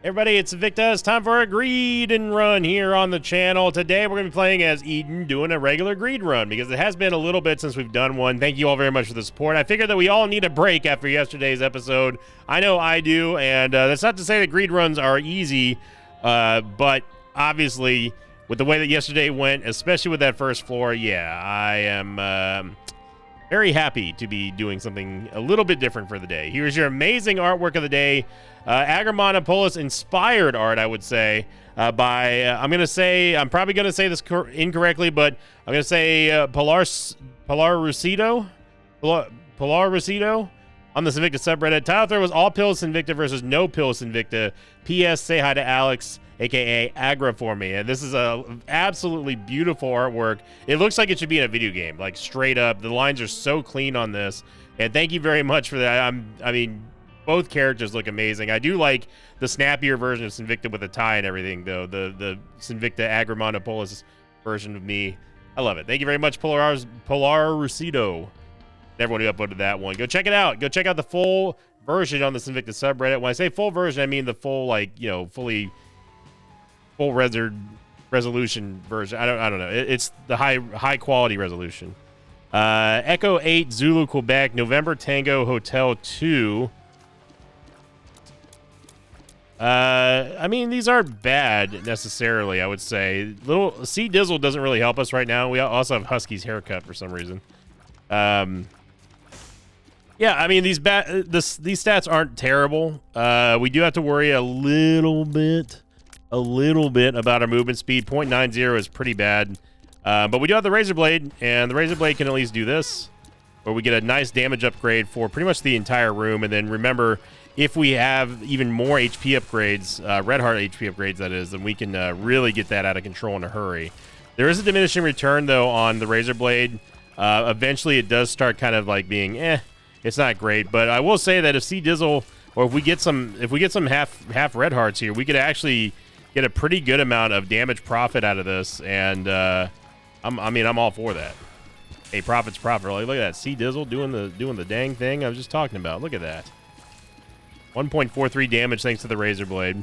Everybody, it's Victa. It's time for a greed and run here on the channel. Today we're going to be playing as Eden, doing a regular greed run because it has been a little bit since we've done one. Thank you all very much for the support. I figured that we all need a break after yesterday's episode. I know I do, and that's not to say that greed runs are easy, but obviously with the way that yesterday went, especially with that first floor, yeah, I am very happy to be doing something a little bit different for the day. Here's your amazing artwork of the day. Agramonopolis inspired art, I would say, by, I'm probably going to say this incorrectly, but I'm going to say Polarucido on the Sinvicta subreddit. Title thread was all pills Sinvicta versus no pills Sinvicta. P.S. Say hi to Alex, aka Agra, for me. And this is a absolutely beautiful artwork. It looks like it should be in a video game, like straight up. The lines are so clean on this. And thank you very much for that. I mean, both characters look amazing. I do like the snappier version of Sinvicta with the tie and everything, though. The Sinvicta Agramonopolis version of me. I love it. Thank you very much, Polarucido. Everyone who uploaded that one. Go check it out. Go check out the full version on the Sinvicta subreddit. When I say full version, I mean the full, like, you know, full resolution version. I don't know. It's the high quality resolution. Echo 8 Zulu Quebec November Tango Hotel 2. I mean, these aren't bad necessarily, I would say. Little C Dizzle doesn't really help us right now. We also have Husky's haircut for some reason. Yeah, I mean, these stats aren't terrible. We do have to worry a little bit about our movement speed. 0.90 is pretty bad. But we do have the Razor Blade, and the Razor Blade can at least do this, where we get a nice damage upgrade for pretty much the entire room. And then remember, if we have even more HP upgrades, Red Heart HP upgrades, that is, then we can really get that out of control in a hurry. There is a diminishing return, though, on the Razor Blade. Eventually, it does start kind of like being, it's not great. But I will say that if C Dizzle, or if we get some half Red Hearts here, we could actually get a pretty good amount of damage profit out of this. And I'm all for that. Hey, profit's profit. Look at that, C Dizzle doing the dang thing I was just talking about. Look at that. 1.43 damage thanks to the Razor Blade.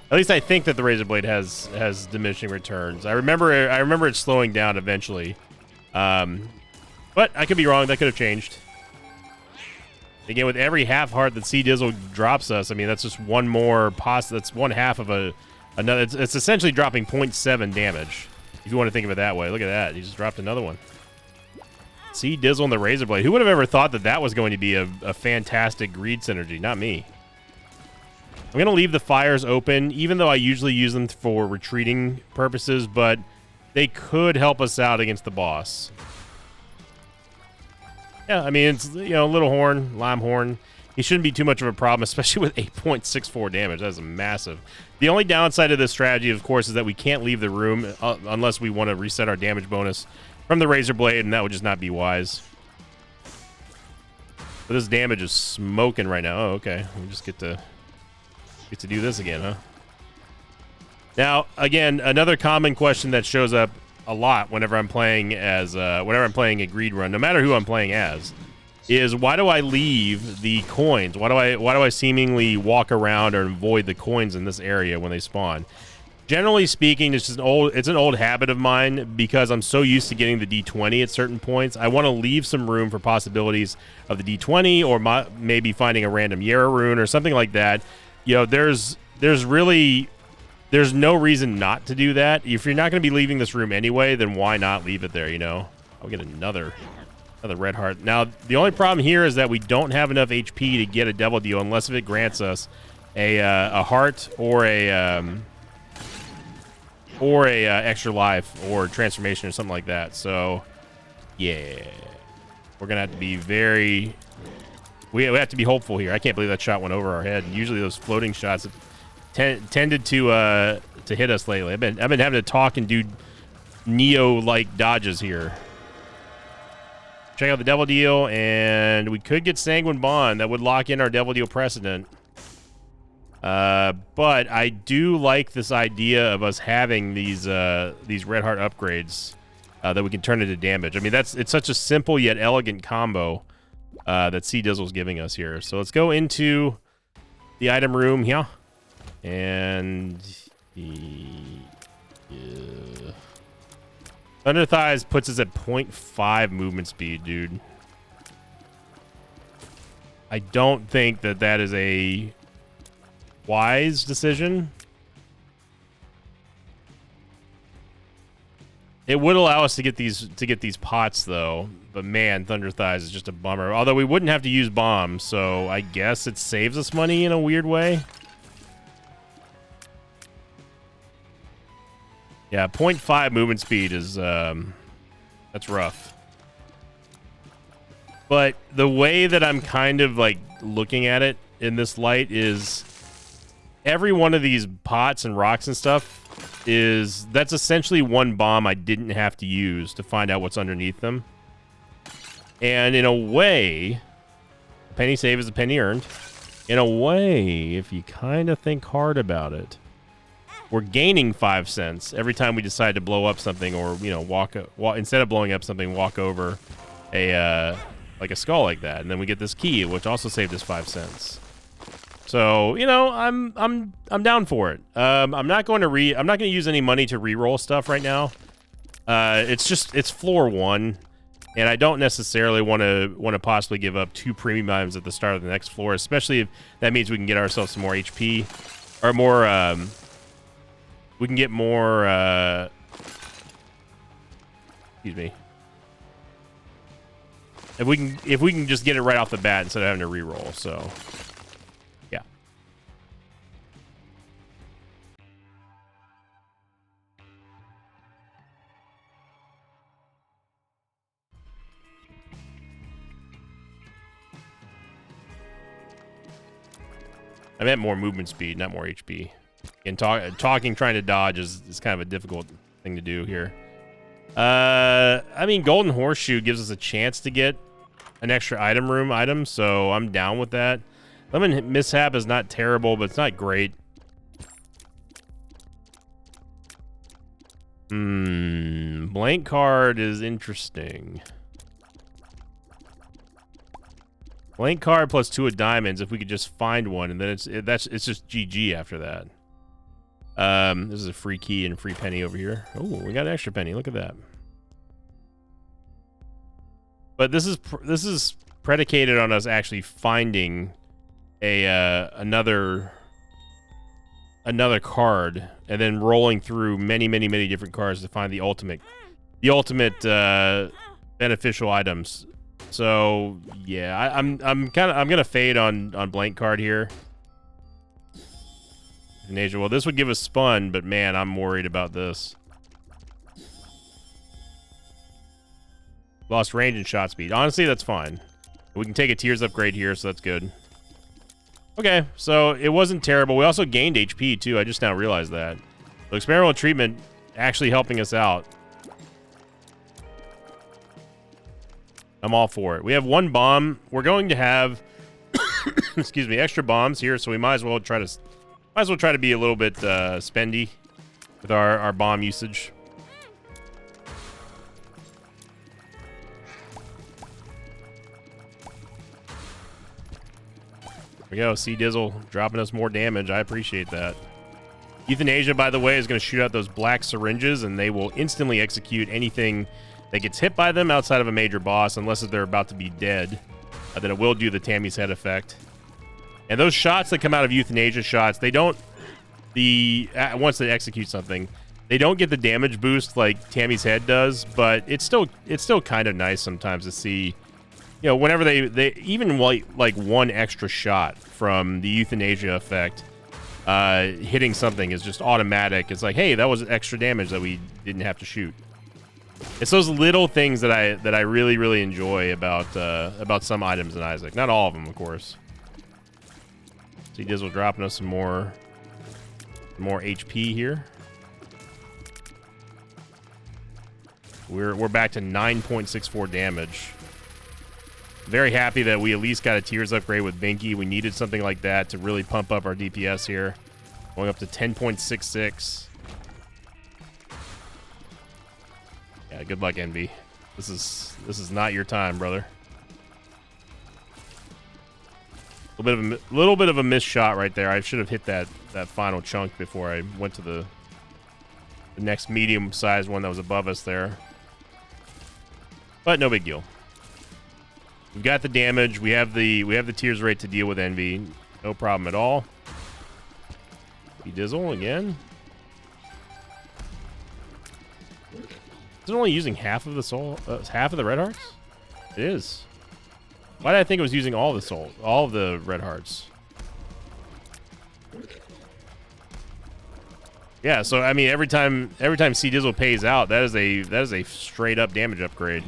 At least I think that the Razor Blade has diminishing returns. I remember it slowing down eventually. But I could be wrong. That could have changed. Again, with every half heart that C Dizzle drops us, I mean, that's just one more that's one half of another. It's essentially dropping 0.7 damage, if you want to think of it that way. Look at that. He just dropped another one. C Dizzle and the Razor Blade. Who would have ever thought that was going to be a fantastic greed synergy? Not me. I'm going to leave the fires open, even though I usually use them for retreating purposes, but they could help us out against the boss. Yeah, I mean, it's, you know, Little Horn, Lime Horn. He shouldn't be too much of a problem, especially with 8.64 damage. That's massive. The only downside of this strategy, of course, is that we can't leave the room unless we want to reset our damage bonus from the Razor Blade, and that would just not be wise. But this damage is smoking right now. Oh, okay. We just get to do this again, huh? Now, again, another common question that shows up a lot whenever I'm playing a greed run, no matter who I'm playing as, is why do I leave the coins? Why do I seemingly walk around or avoid the coins in this area when they spawn? Generally speaking, it's an old habit of mine because I'm so used to getting the D20 at certain points. I want to leave some room for possibilities of the D20 or maybe finding a random Yara rune or something like that. You know, there's no reason not to do that. If you're not going to be leaving this room anyway, then why not leave it there, you know? I'll get another Red Heart. Now, the only problem here is that we don't have enough HP to get a Devil Deal unless if it grants us a heart or a extra life or transformation or something like that. So, yeah. We're going to have to be we have to be hopeful here. I can't believe that shot went over our head. Usually those floating shots have tended to hit us lately. I've been having to talk and do Neo-like dodges here. Check out the Devil Deal, and we could get Sanguine Bond. That would lock in our Devil Deal precedent. But I do like this idea of us having these Red Heart upgrades that we can turn into damage. I mean, it's such a simple yet elegant combo that C Dizzle's giving us here. So let's go into the item room here. And Thunder Thighs puts us at 0.5 movement speed, dude. I don't think that that is a wise decision. It would allow us to get these pots though, but man, Thunder Thighs is just a bummer. Although we wouldn't have to use bombs, so I guess it saves us money in a weird way. Yeah, 0.5 movement speed is that's rough. But the way that I'm kind of like looking at it in this light is every one of these pots and rocks and stuff that's essentially one bomb I didn't have to use to find out what's underneath them. And in a way, a penny saved is a penny earned. In a way, if you kind of think hard about it, we're gaining 5 cents every time we decide to blow up something, or you know, walk instead of blowing up something, walk over a like a skull like that, and then we get this key, which also saved us 5 cents. So you know, I'm down for it. I'm not going to use any money to re-roll stuff right now. It's floor 1, and I don't necessarily want to possibly give up 2 premium items at the start of the next floor, especially if that means we can get ourselves some more HP or more. We can get more. Excuse me. If we can just get it right off the bat instead of having to re-roll, so yeah. I meant more movement speed, not more HP. And trying to dodge is kind of a difficult thing to do here. I mean, Golden Horseshoe gives us a chance to get an extra item, so I'm down with that. Lemon Mishap is not terrible, but it's not great. Blank card is interesting. Blank card plus 2 of diamonds if we could just find one, and then it's just GG after that. This is a free key and free penny over here. Oh, we got an extra penny. Look at that. But this is predicated on us actually finding another card and then rolling through many different cards to find the ultimate beneficial items. So yeah, I'm gonna fade on blank card here. Euthanasia. Well, this would give us spun, but man, I'm worried about this. Lost range and shot speed. Honestly, that's fine. We can take a Tears upgrade here, so that's good. Okay, so it wasn't terrible. We also gained HP, too. I just now realized that. So experimental treatment actually helping us out. I'm all for it. We have 1 bomb. We're going to have, excuse me, extra bombs here, so we might as well try to be a little bit spendy with our bomb usage. There we go. Sea Dizzle dropping us more damage. I appreciate that. Euthanasia, by the way, is going to shoot out those black syringes, and they will instantly execute anything that gets hit by them outside of a major boss, unless they're about to be dead. Then it will do the Tammy's Head effect. And those shots that come out of Euthanasia shots, they don't... once they execute something, they don't get the damage boost like Tammy's Head does, but it's still kind of nice sometimes to see, you know, whenever they even like 1 extra shot from the Euthanasia effect hitting something is just automatic. It's like, hey, that was extra damage that we didn't have to shoot. It's those little things that I really enjoy about some items in Isaac. Not all of them, of course. Sea Dizzle dropping us some more HP here. We're back to 9.64 damage. Very happy that we at least got a Tears upgrade with Binky. We needed something like that to really pump up our DPS here. Going up to 10.66. Yeah, good luck, Envy. This is not your time, brother. Little bit of a missed shot right there. I should have hit that final chunk before I went to the next medium-sized one that was above us there. But no big deal. We've got the damage. We have the tears rate to deal with Envy. No problem at all. Dizzle again. Is it only using half of the soul? Half of the red hearts? It is. Why did I think it was using all the soul, all of the red hearts? Yeah, so I mean, every time C Dizzle pays out, that is a straight up damage upgrade.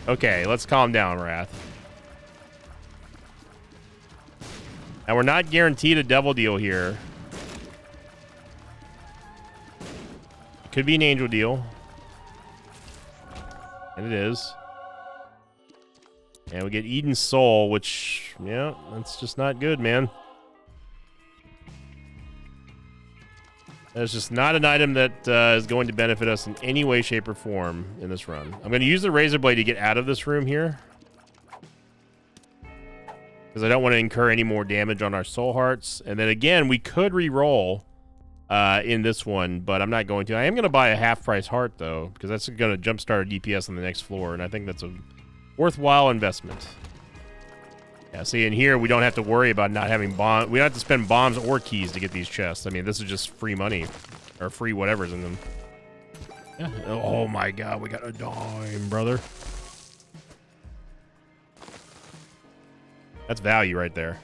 Okay, let's calm down, Wrath. Now we're not guaranteed a double deal here. Could be an angel deal. And it is. And we get Eden's Soul, which, yeah, that's just not good, man. That's just not an item that is going to benefit us in any way, shape, or form in this run. I'm going to use the Razor Blade to get out of this room here. Because I don't want to incur any more damage on our Soul Hearts. And then again, we could re-roll in this one, but I'm not going to. I am going to buy a half-price heart, though, because that's going to jumpstart our DPS on the next floor, and I think that's a worthwhile investment. Yeah, see, in here, we don't have to worry about not having bombs. We don't have to spend bombs or keys to get these chests. I mean, this is just free money. Or free whatever's in them. Yeah. Oh my god, we got a dime, brother. That's value right there.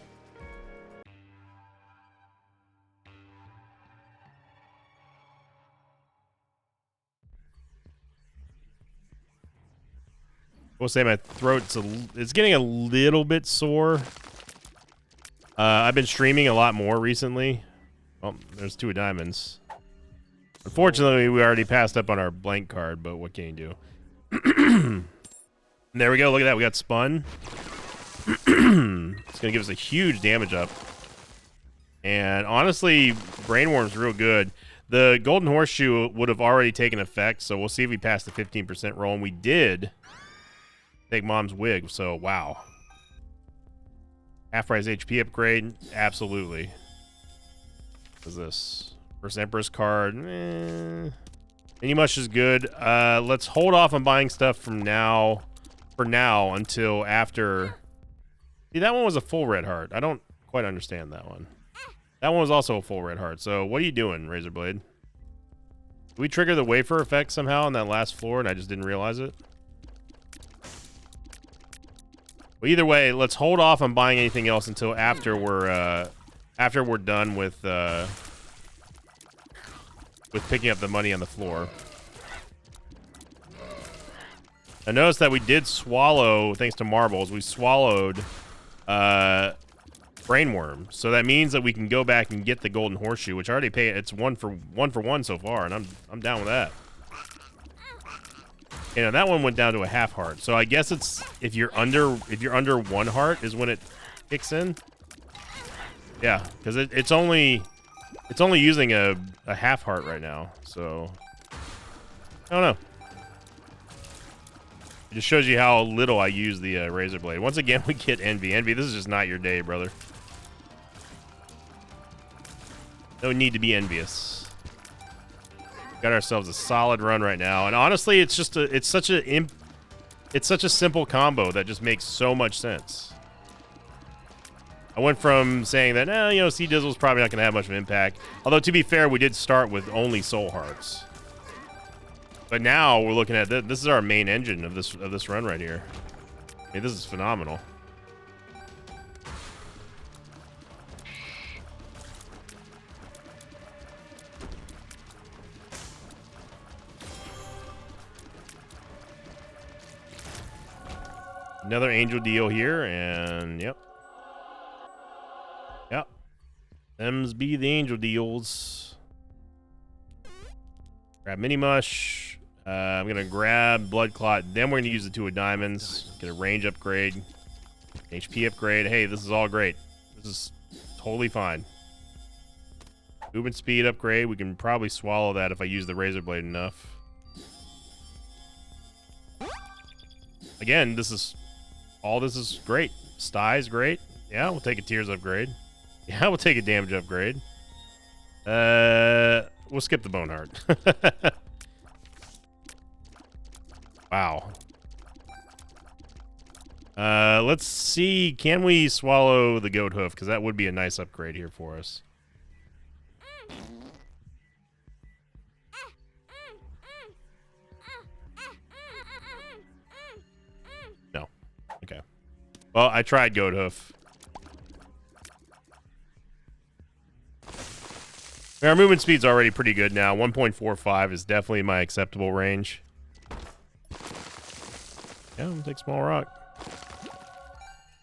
We'll say my throat's it's getting a little bit sore. I've been streaming a lot more recently. Oh, there's 2 diamonds. Unfortunately, we already passed up on our blank card, but what can you do? There we go. Look at that. We got spun. It's going to give us a huge damage up. And honestly, Brainworm's real good. The Golden Horseshoe would have already taken effect, so we'll see if we pass the 15% roll. And we did take Mom's Wig, so wow. Half-price HP upgrade? Absolutely. What is this? First Empress card. Any much is good. Let's hold off on buying stuff from now, for now, until after. See, that one was a full red heart. I don't quite understand that one. That one was also a full red heart. So what are you doing, Razorblade? Did we trigger the wafer effect somehow on that last floor and I just didn't realize it? Well, either way, let's hold off on buying anything else until after we're done with picking up the money on the floor. I noticed that we did swallow, thanks to marbles, we swallowed Brainworm. So that means that we can go back and get the Golden Horseshoe, which I already paid. It's one for one so far, and I'm down with that. You know, that one went down to a half heart. So I guess it's if you're under 1 heart is when it kicks in. Yeah, because it's only using a half heart right now. So I don't know. It just shows you how little I use the Razor Blade. Once again, we get Envy. Envy, this is just not your day, brother. No need to be envious. Got ourselves a solid run right now, and honestly, it's such a simple combo that just makes so much sense. I went from saying that, you know, C Dizzle's probably not going to have much of an impact. Although to be fair, we did start with only Soul Hearts. But now we're looking at this is our main engine of this run right here. I mean, this is phenomenal. Another angel deal here, and yep. Them's be the angel deals. Grab Mini Mush. I'm going to grab Blood Clot. Then we're going to use the 2 of diamonds. Get a range upgrade. HP upgrade. Hey, this is all great. This is totally fine. Movement speed upgrade. We can probably swallow that if I use the Razor Blade enough. again, this is great. Sty's great. Yeah, we'll take a Tears upgrade. Yeah, we'll take a damage upgrade. We'll skip the Bone Heart. Wow. Let's see. Can we swallow the Goat Hoof? Because that would be a nice upgrade here for us. No. Okay. Well, I tried Goat Hoof. Our movement speed's already pretty good now. 1.45 is definitely my acceptable range. Yeah, I'm gonna take Small Rock.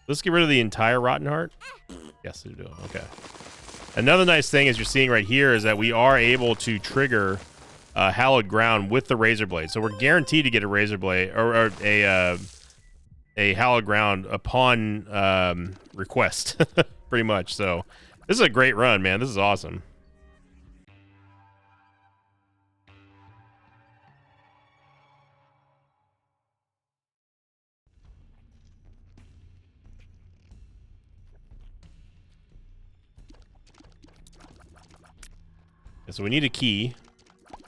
Let's get rid of the entire Rotten Heart. Yes, they do. Okay. Another nice thing, as you're seeing right here, is that we are able to trigger Hallowed Ground with the Razor Blade. So we're guaranteed to get a Razor Blade or a Hallowed Ground upon request, pretty much. So this is a great run, man. This is awesome. So we need a key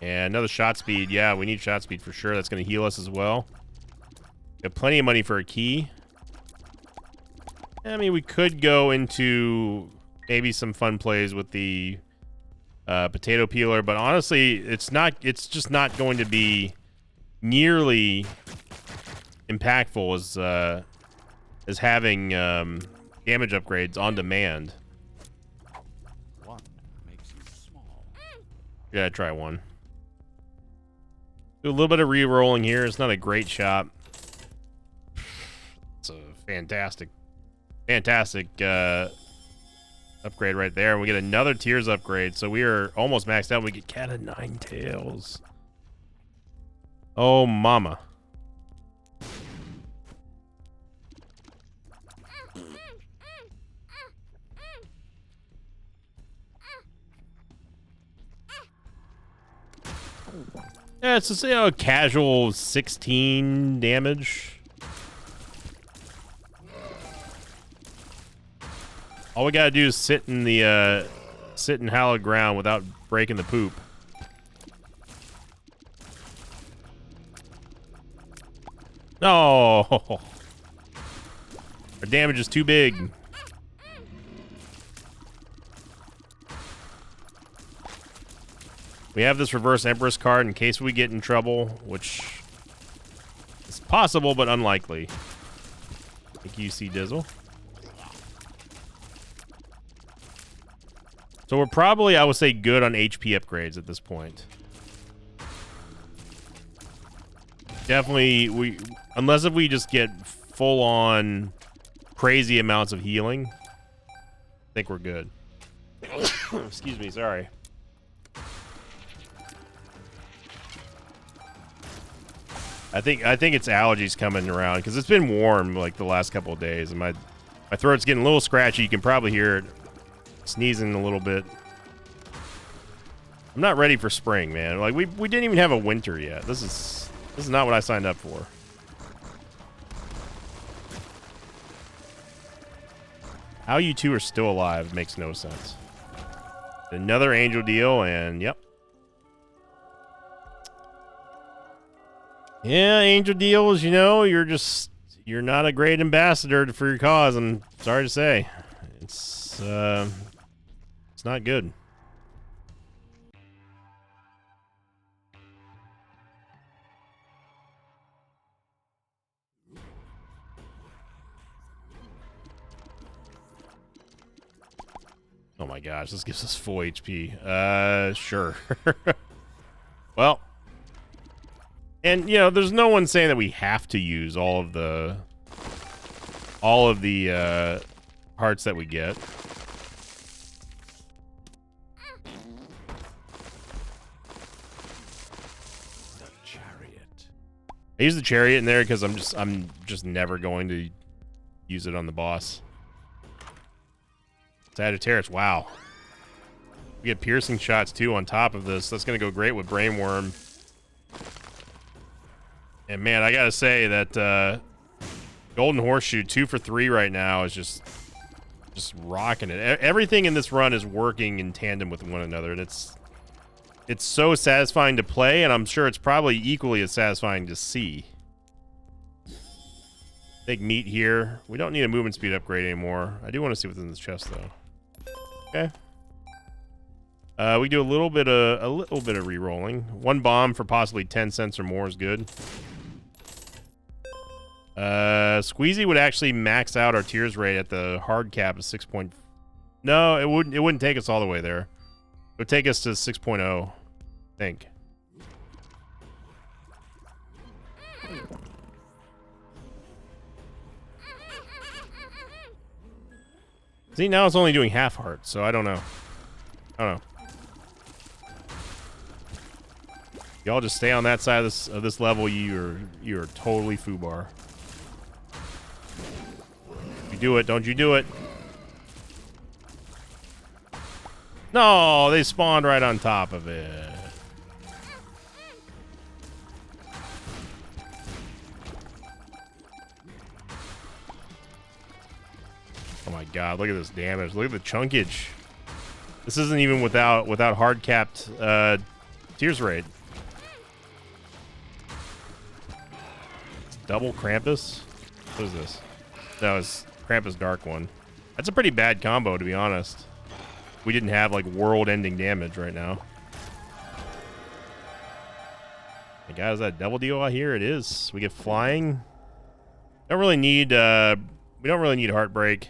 and another shot speed. Yeah, we need shot speed for sure. That's going to heal us as well. Got plenty of money for a key. I mean, we could go into maybe some fun plays with the potato peeler, but honestly, it's just not going to be nearly impactful as having damage upgrades on demand. Gotta try one. Do a little bit of re-rolling here. It's not a great shot. It's a fantastic upgrade right there. And we get another Tears upgrade, so we are almost maxed out. We get Cat of Nine Tails. Oh, mama. Yeah, it's just, a casual 16 damage. All we gotta do is sit in hallowed ground without breaking the poop. No, our damage is too big. We have this Reverse Empress card in case we get in trouble, which is possible but unlikely. Thank you, C Dizzle. So we're probably, I would say, good on HP upgrades at this point. Definitely, unless if we just get full-on crazy amounts of healing, I think we're good. Excuse me, sorry. I think it's allergies coming around because it's been warm like the last couple of days, and my throat's getting a little scratchy. You can probably hear it sneezing a little bit. I'm not ready for spring, man. Like we didn't even have a winter yet. This is not what I signed up for. How you two are still alive makes no sense. Another angel deal, and yep. Yeah, angel deals, you know, you're not a great ambassador for your cause, I'm sorry to say. It's not good. Oh my gosh, this gives us full HP. Sure. Well, and you know, there's no one saying that we have to use all of the hearts that we get. I use the chariot in there because I'm just never going to use it on the boss. Sagittarius, wow. We get piercing shots too on top of this. That's gonna go great with Brainworm. And man, I gotta say that Golden Horseshoe, 2 for 3 right now is just rocking it. Everything in this run is working in tandem with one another, and it's so satisfying to play, and I'm sure it's probably equally as satisfying to see. Take meat here. We don't need a movement speed upgrade anymore. I do want to see what's in this chest though. Okay. We do a little bit of re-rolling. 1 bomb for possibly 10 cents or more is good. Squeezy would actually max out our tears rate at the hard cap of 6. No, it wouldn't take us all the way there. It would take us to 6.0, I think. See, now it's only doing half heart, so I don't know. Y'all just stay on that side of this level. You're totally foobar. You do it, don't you do it? No, they spawned right on top of it. Oh my god, look at this damage. Look at the chunkage. This isn't even without hard capped tears rate. It's double Krampus? What is this? No, it's Krampus Dark One. That's a pretty bad combo, to be honest. We didn't have like world-ending damage right now. Hey guys, is that double deal out here? It is. We get flying. Don't really need we don't really need Heartbreak.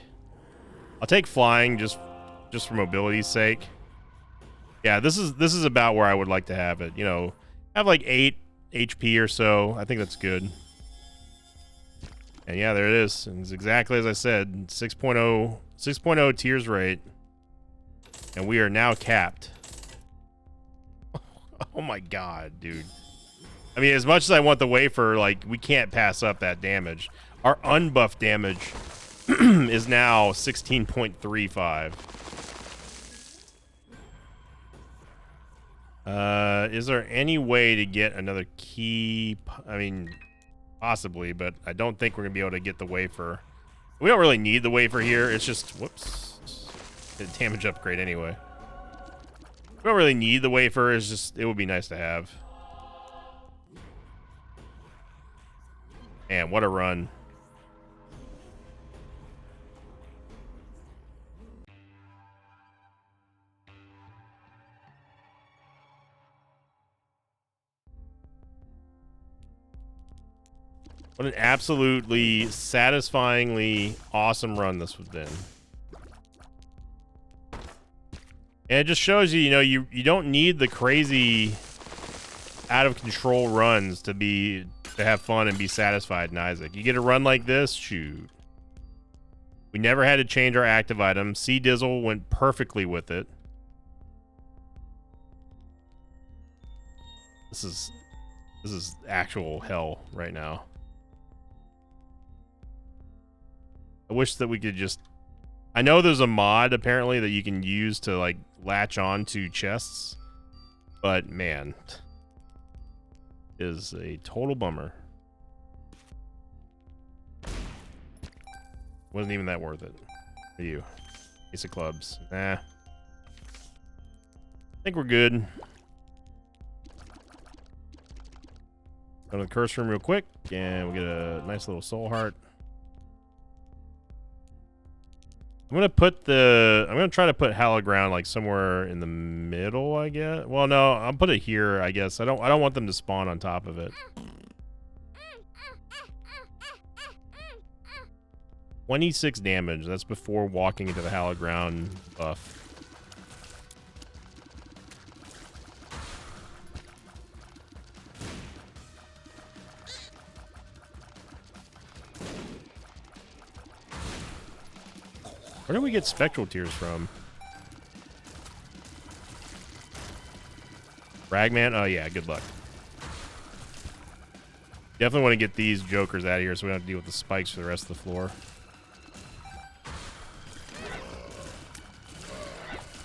I'll take flying just for mobility's sake. Yeah, this is about where I would like to have it. You know, have like 8 HP or so. I think that's good. And yeah, there it is. And it's exactly as I said, 6.0 tears rate. And we are now capped. Oh my god, dude. I mean, as much as I want the wafer, like, we can't pass up that damage. Our unbuffed damage is now 16.35. Is there any way to get another key? I mean, possibly, but I don't think we're gonna be able to get the wafer. We don't really need the wafer here. It's just, whoops, a damage upgrade anyway. We don't really need the wafer. It's just, it would be nice to have. Man, what a run. What an absolutely satisfyingly awesome run this would have been. And it just shows you, you know, you don't need the crazy out of control runs to have fun and be satisfied in Isaac. You get a run like this, shoot. We never had to change our active item. Sea Dizzle went perfectly with it. This is actual hell right now. I wish that we could just... I know there's a mod, apparently, that you can use to, like, latch on to chests. But, man. Is a total bummer. Wasn't even that worth it. For you. Ace of clubs. Nah. I think we're good. Go to the curse room real quick, and we'll get a nice little soul heart. I'm gonna try to put Hallowed Ground like somewhere in the middle, I guess. Well, no, I'll put it here, I guess. I don't want them to spawn on top of it. 26 damage. That's before walking into the Hallowed Ground buff. Where do we get Spectral Tears from? Ragman? Oh yeah, good luck. Definitely want to get these jokers out of here so we don't have to deal with the spikes for the rest of the floor.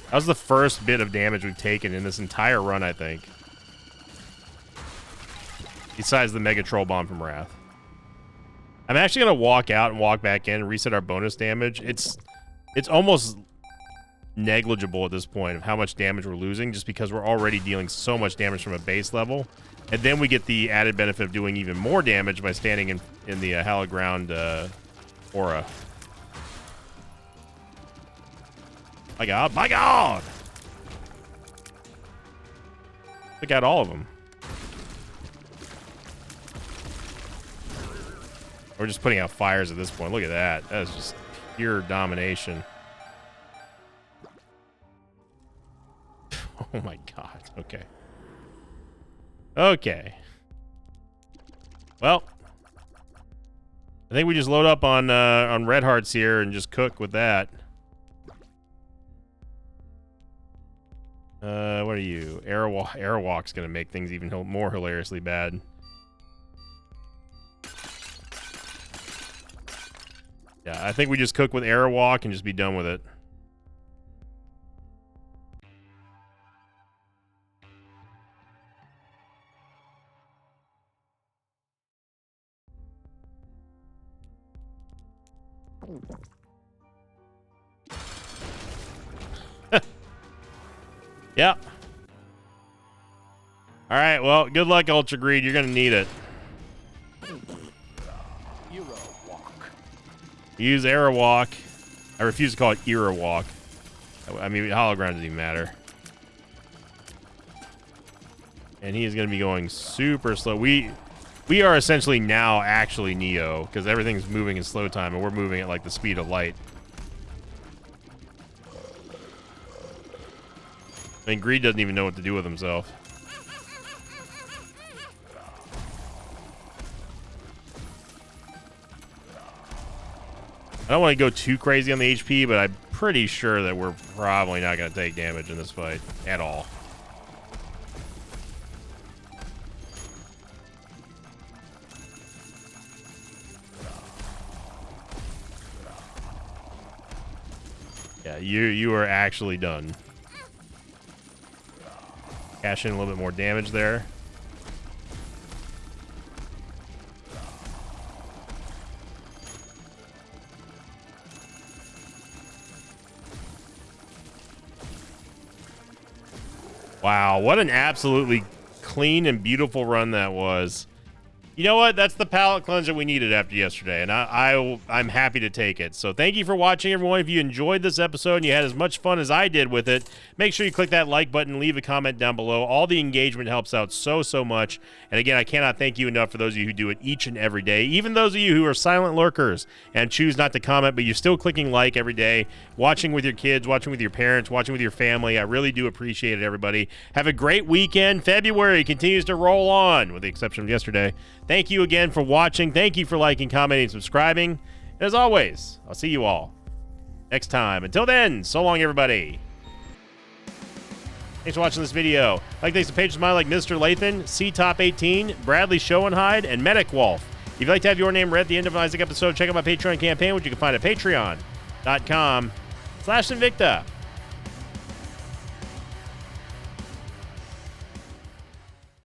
That was the first bit of damage we've taken in this entire run, I think. Besides the Mega Troll Bomb from Wrath. I'm actually gonna walk out and walk back in and reset our bonus damage. It's almost negligible at this point of how much damage we're losing, just because we're already dealing so much damage from a base level, and then we get the added benefit of doing even more damage by standing in the hallowed ground aura. My God! My God! Took out all of them. We're just putting out fires at this point. Look at that. That is just pure domination. Oh my God. Okay. Okay. Well, I think we just load up on red hearts here and just cook with that. What are you? Airwalk's gonna make things even more hilariously bad. Yeah, I think we just cook with Airwalk and just be done with it. Yep. All right, well, good luck, Ultra Greed. You're going to need it. Use Airwalk. I refuse to call it Airwalk. I mean, Hologround doesn't even matter. And he is going to be going super slow. We are essentially now actually Neo, because everything's moving in slow time, and we're moving at like the speed of light. I mean, Greed doesn't even know what to do with himself. I don't want to go too crazy on the HP, but I'm pretty sure that we're probably not going to take damage in this fight at all. Yeah, you are actually done. Cash in a little bit more damage there. Wow, what an absolutely clean and beautiful run that was. You know what? That's the palate cleanser we needed after yesterday, and I'm happy to take it. So thank you for watching, everyone. If you enjoyed this episode and you had as much fun as I did with it, make sure you click that like button, leave a comment down below. All the engagement helps out so much. And again, I cannot thank you enough for those of you who do it each and every day, even those of you who are silent lurkers and choose not to comment, but you're still clicking like every day, watching with your kids, watching with your parents, watching with your family. I really do appreciate it, everybody. Have a great weekend. February continues to roll on, with the exception of yesterday. Thank you again for watching. Thank you for liking, commenting, and subscribing. And as always, I'll see you all next time. Until then, so long, everybody. Thanks for watching this video. Like, thanks to pages of mine like Mr. Lathan, C-Top18, Bradley Schoenheid, and Medic Wolf. If you'd like to have your name read at the end of an Isaac episode, check out my Patreon campaign, which you can find at patreon.com/Sinvicta.